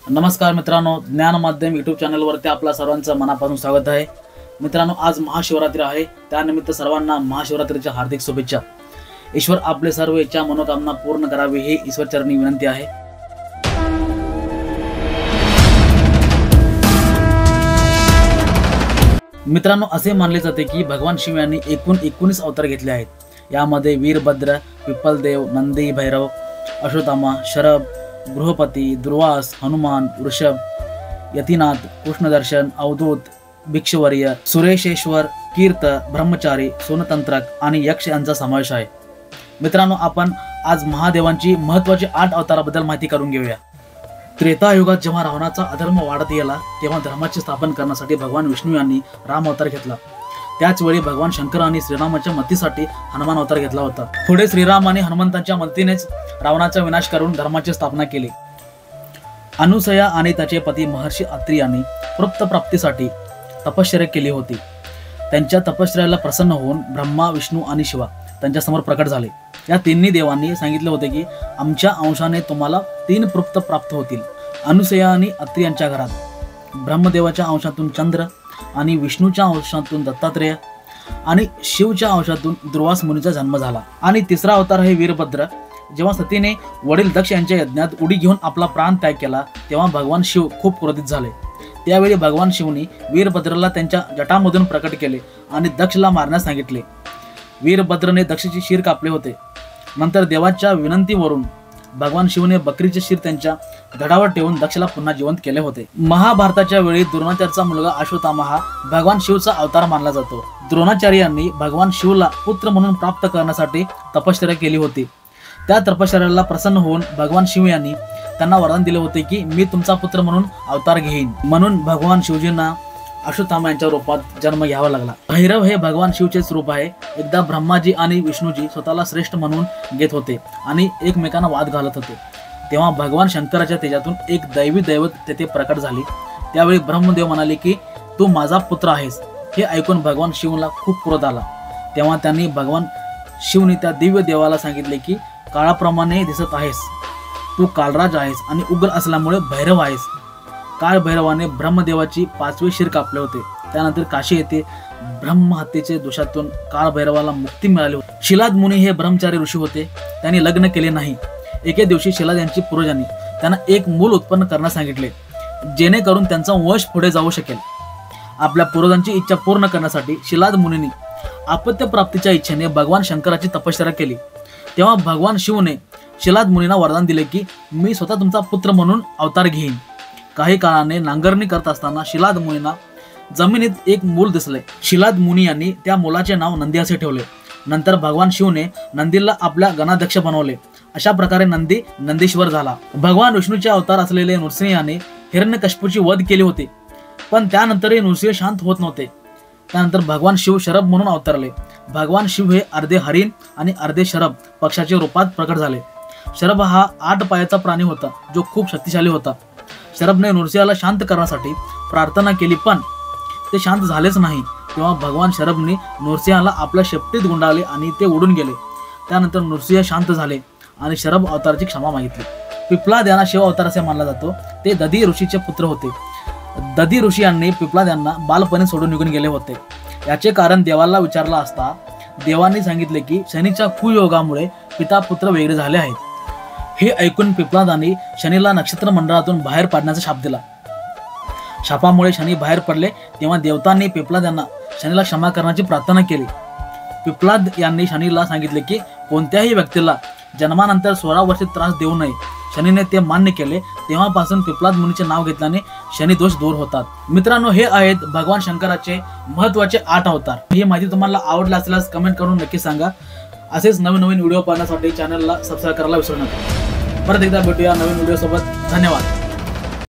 नमस्कार मित्रांनो, ज्ञान माध्यम यूट्यूब चॅनलवरती आपल्या सर्वांचं मनापासून स्वागत आहे। मित्रांनो, आज महाशिवरात्री आहे, त्यानिमित्त सर्वांना महाशिवरात्रीच्या हार्दिक शुभेच्छा। ईश्वर आपले सर्व इच्छा मनोकामना पूर्ण करावी ही ईश्वरचरणी विनंती आहे। मित्रांनो, असे मानले जाते की भगवान शिव यांनी एकूण 19 अवतार घेतले आहेत। यामध्ये वीरभद्र, पिप्पलदेव, नंदी, भैरव, अश्वत्थामा, शरभ, गृहपती, दुर्वास, हनुमान, वृषभ, यतिनाथ, कृष्णदर्शन, अवधूत, भिक्षुवर्य, सुरेशेश्वर, कीर्त, ब्रह्मचारी, सोनतंत्रक आणि यक्ष यांचा समावेश आहे। मित्रांनो, आपण आज महादेवांची महत्त्वाची 8 अवताराबद्दल माहिती करून घेऊया। त्रेतायुगात जेव्हा रावणाचा अधर्म वाढत गेला तेव्हा धर्माचे स्थापन करण्यासाठी भगवान विष्णू यांनी राम अवतार घेतला। त्याच वेळी भगवान शंकरांनी श्रीरामाच्या मदतीसाठी हनुमान अवतार घेतला होता। पुढे श्रीराम आणि हनुमंतांच्या मदतीनेच रावणाचा विनाश करून धर्माची स्थापना केली। अनुसया आणि त्याचे पती महर्षी अत्री यांनी तृप्त प्राप्तीसाठी तपश्चर्या केली होती। त्यांच्या तपश्चर्याला प्रसन्न होऊन ब्रह्मा, विष्णू आणि शिवा त्यांच्या समोर प्रकट झाले। या तिन्ही देवांनी सांगितले होते की आमच्या अंशाने तुम्हाला 3 तृप्त प्राप्त होतील। अनुसया आणि अत्री यांच्या घरात ब्रह्मदेवाच्या अंशातून चंद्र आणि विष्णूच्या अंशातून दत्तात्रेय आणि शिवच्या अंशातून दुर्वास मुनीचा जन्म झाला। आणि तिसरा अवतार आहे वीरभद्र। जेव्हा सतीने वडील दक्ष यांच्या यज्ञात उडी घेऊन आपला प्राण त्याग केला तेव्हा भगवान शिव खूप क्रोधित झाले। त्यावेळी भगवान शिवनी वीरभद्रला त्यांच्या जटामधून प्रकट केले आणि दक्षला मारण्यास सांगितले। वीरभद्रने दक्षची शिर कापले होते। नंतर देवाच्या विनंतीवरून भगवान शिवने बकरीचे शिर त्यांच्या धडावर ठेवून दक्षला पुन्हा जिवंत केले होते। महाभारताच्या वेळी द्रोणाचार्याचा मुलगा अश्वत्थामा हा भगवान शिवचा अवतार मानला जातो। द्रोणाचार्य यांनी भगवान शिवला पुत्र म्हणून प्राप्त करण्यासाठी तपश्चर्या केली होती। त्या तपश्चर्याला प्रसन्न होऊन भगवान शिव यांनी त्यांना वरदान दिले होते की मी तुमचा पुत्र म्हणून अवतार घेईन। म्हणून भगवान शिवजींना अश्वत्थामा यांच्या रूपात जन्म घ्यावा लागला। भैरव हे भगवान शिवचेच रूप आहे। एकदा ब्रह्माजी आणि विष्णूजी स्वतःला श्रेष्ठ म्हणून घेत होते आणि एकमेकांना वाद घालत होते। तेव्हा भगवान शंकराच्या तेजातून एक दैवी दैवत तेथे प्रकट झाली। त्यावेळी ब्रह्मदेव म्हणाले की तू माझा पुत्र आहेस। हे ऐकून भगवान शिवला खूप क्रोध आला। तेव्हा त्यांनी भगवान शिवने त्या दिव्य देवाला सांगितले की काळाप्रमाणे दिसत आहेस, तू कालराज आहेस आणि उग्र असल्यामुळे भैरव आहेस। काळ भैरवाने ब्रह्मदेवाची 5वे शिर कापले होते। त्यानंतर काशी येथे ब्रह्महत्येचे दोषातून काळ भैरवाला मुक्ती मिळाली होती। शिलाद मुनी हे ब्रह्मचारी ऋषी होते। त्यांनी लग्न केले नाही। एके दिवशी शिलाद यांची पूर्वजांनी त्यांना एक मूल उत्पन्न करण्यास सांगितले जेणेकरून त्यांचा वंश पुढे जाऊ शकेल। आपल्या पूर्वजांची इच्छा पूर्ण करण्यासाठी शिलाद मुनींनी अपत्य प्राप्तीच्या इच्छेने भगवान शंकराची तपश्चर्या केली। तेव्हा भगवान शिवने शिलाद मुनींना वरदान दिले की मी स्वतः तुमचा पुत्र म्हणून अवतार घेईन। काही काळाने नांगरणी करत असताना शिलाद मुनींना जमिनीत एक मूल दिसले। शिलाद मुनी यांनी त्या मुलाचे नाव नंदी असे ठेवले। नंतर भगवान शिवने नंदीला आपल्या गणाध्यक्ष बनवले। अशा प्रकारे नंदी नंदीश्वर झाला। भगवान विष्णूचे अवतार असलेले नृसिंह याने हिरण्यकश्यपूची वध केली होती, पण त्यानंतरही नृसिंह शांत होत नव्हते। त्यानंतर भगवान शिव शरभ म्हणून अवतरले। भगवान शिव हे अर्धे हरिण आणि अर्धे शरभ पक्षाच्या रूपात प्रकट झाले। शरभ हा 8 पायाचा प्राणी होता जो खूप शक्तिशाली होता। शरभने नृसिंहाला शांत करण्यासाठी प्रार्थना केली, पण ते शांत झालेच नाही। तेव्हा भगवान शरभने नृसिंहाला आपल्या शेपटीत गुंडाळले आणि ते उडून गेले। त्यानंतर नृसिंह शांत झाले आणि शरभ अवताराची क्षमा मागितली। पिप्लाद यांना शिव अवतार असे मानला जातो। ते दधी ऋषीचे पुत्र होते। दधी ऋषी यांनी पिप्लाद यांना बालपणे सोडून निघून गेले होते। याचे कारण देवाला विचारला असता देवांनी सांगितले की शनीच्या कुयोगामुळे पिता पुत्र वेगळे झाले आहेत। हे ऐकून पिप्लादांनी शनीला नक्षत्र मंडळातून बाहेर पाडण्याचा शाप दिला। शापामुळे शनी बाहेर पडले तेव्हा देवतांनी पिप्लाद यांना शनीला क्षमा करण्याची प्रार्थना केली। पिप्लाद यांनी शनीला सांगितले की कोणत्याही व्यक्तीला जन्मानंतर 16 वर्षे त्रास देऊ नये। शनीने ते मान्य केले। तेव्हापासून पिप्लाद मुनीचे नाव घेतल्याने शनी दोष दूर होतात। मित्रांनो, हे आहेत भगवान शंकराचे महत्त्वाचे 8 अवतार। ही माहिती तुम्हाला आवडली असल्यास कमेंट करून नक्की सांगा। असेच नवीन व्हिडिओ पाहण्यासाठी चॅनलला सबस्क्राइब करायला विसरू नका। परत एकदा भेटूया नवीन व्हिडिओ सोबत। धन्यवाद।